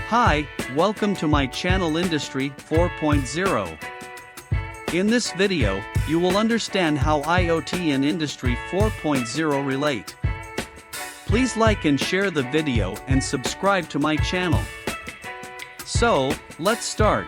Hi, welcome to my channel Industry 4.0. In this video, you will understand how IoT and Industry 4.0 relate. Please like and share the video and subscribe to my channel. So, let's start.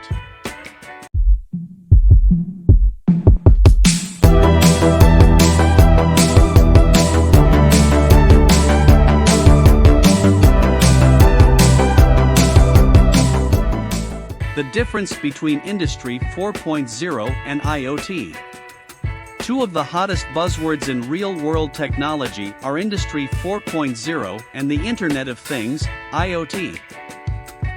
The difference between Industry 4.0 and IoT. Two of the hottest buzzwords in real-world technology are Industry 4.0 and the Internet of Things, IoT.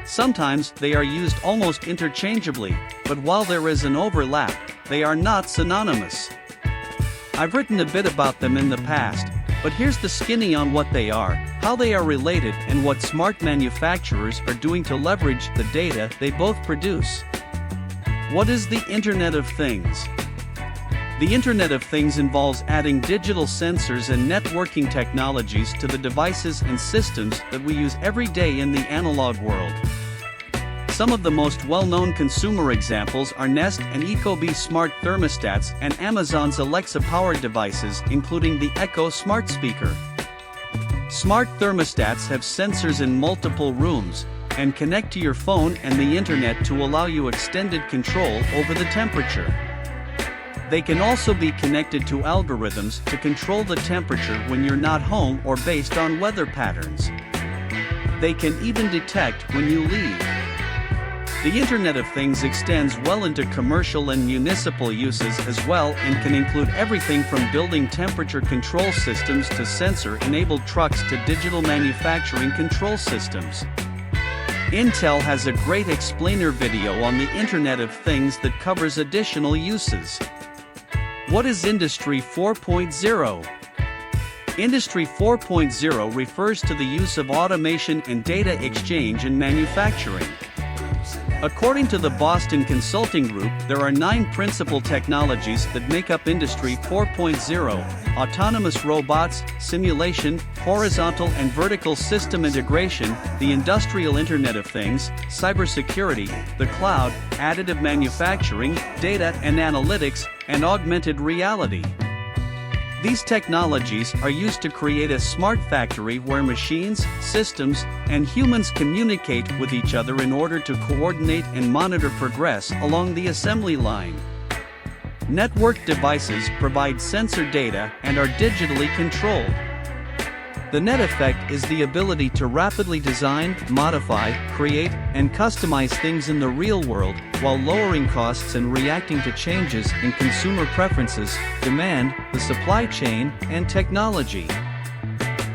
Sometimes they are used almost interchangeably, but while there is an overlap, they are not synonymous. I've written a bit about them in the past, but here's the skinny on what they are, how they are related, and what smart manufacturers are doing to leverage the data they both produce. What is the Internet of Things? The Internet of Things involves adding digital sensors and networking technologies to the devices and systems that we use every day in the analog world. Some of the most well-known consumer examples are Nest and Ecobee smart thermostats and Amazon's Alexa-powered devices, including the Echo smart speaker. Smart thermostats have sensors in multiple rooms and connect to your phone and the internet to allow you extended control over the temperature. They can also be connected to algorithms to control the temperature when you're not home or based on weather patterns. They can even detect when you leave. The Internet of Things extends well into commercial and municipal uses as well and can include everything from building temperature control systems to sensor-enabled trucks to digital manufacturing control systems. Intel has a great explainer video on the Internet of Things that covers additional uses. What is Industry 4.0? Industry 4.0 refers to the use of automation and data exchange in manufacturing. According to the Boston Consulting Group, there are 9 principal technologies that make up Industry 4.0: autonomous robots, simulation, horizontal and vertical system integration, the industrial Internet of Things, cybersecurity, the cloud, additive manufacturing, data and analytics, and augmented reality. These technologies are used to create a smart factory where machines, systems, and humans communicate with each other in order to coordinate and monitor progress along the assembly line. Network devices provide sensor data and are digitally controlled. The net effect is the ability to rapidly design, modify, create, and customize things in the real world, while lowering costs and reacting to changes in consumer preferences, demand, the supply chain, and technology.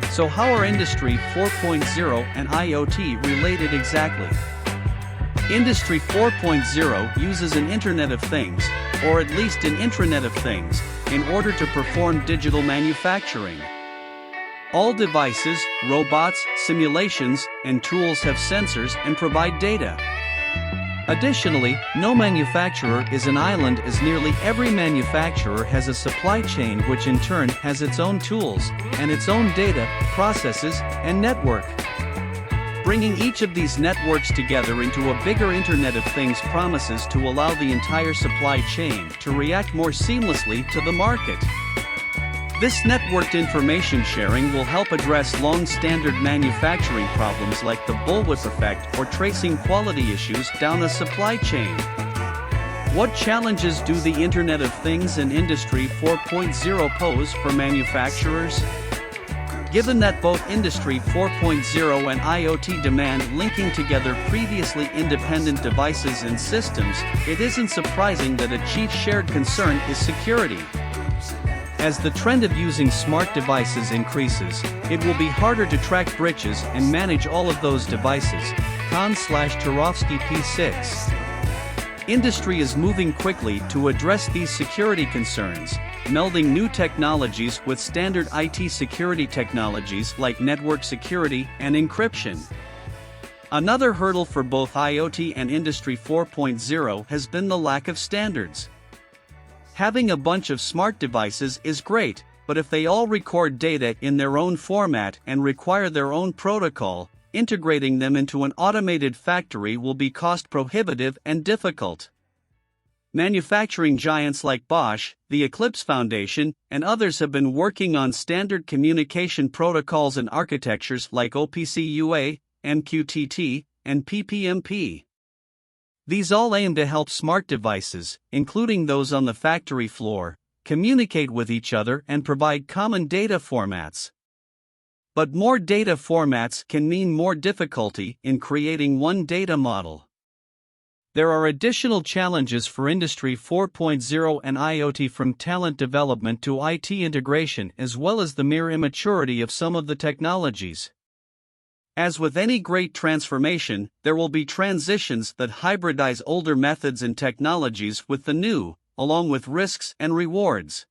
So how are Industry 4.0 and IoT related exactly? Industry 4.0 uses an Internet of Things, or at least an intranet of things, in order to perform digital manufacturing. All devices, robots, simulations, and tools have sensors and provide data. Additionally, no manufacturer is an island, as nearly every manufacturer has a supply chain which in turn has its own tools, and its own data, processes, and network. Bringing each of these networks together into a bigger Internet of Things promises to allow the entire supply chain to react more seamlessly to the market. This networked information sharing will help address long-standard manufacturing problems like the bullwhip effect or tracing quality issues down a supply chain. What challenges do the Internet of Things and Industry 4.0 pose for manufacturers? Given that both Industry 4.0 and IoT demand linking together previously independent devices and systems, it isn't surprising that a chief shared concern is security. As the trend of using smart devices increases, it will be harder to track breaches and manage all of those devices. Kahn/Turovsky P6. Industry is moving quickly to address these security concerns, melding new technologies with standard IT security technologies like network security and encryption. Another hurdle for both IoT and Industry 4.0 has been the lack of standards. Having a bunch of smart devices is great, but if they all record data in their own format and require their own protocol, integrating them into an automated factory will be cost-prohibitive and difficult. Manufacturing giants like Bosch, the Eclipse Foundation, and others have been working on standard communication protocols and architectures like OPC UA, MQTT, and PPMP. These all aim to help smart devices, including those on the factory floor, communicate with each other and provide common data formats. But more data formats can mean more difficulty in creating one data model. There are additional challenges for Industry 4.0 and IoT, from talent development to IT integration, as well as the mere immaturity of some of the technologies. As with any great transformation, there will be transitions that hybridize older methods and technologies with the new, along with risks and rewards.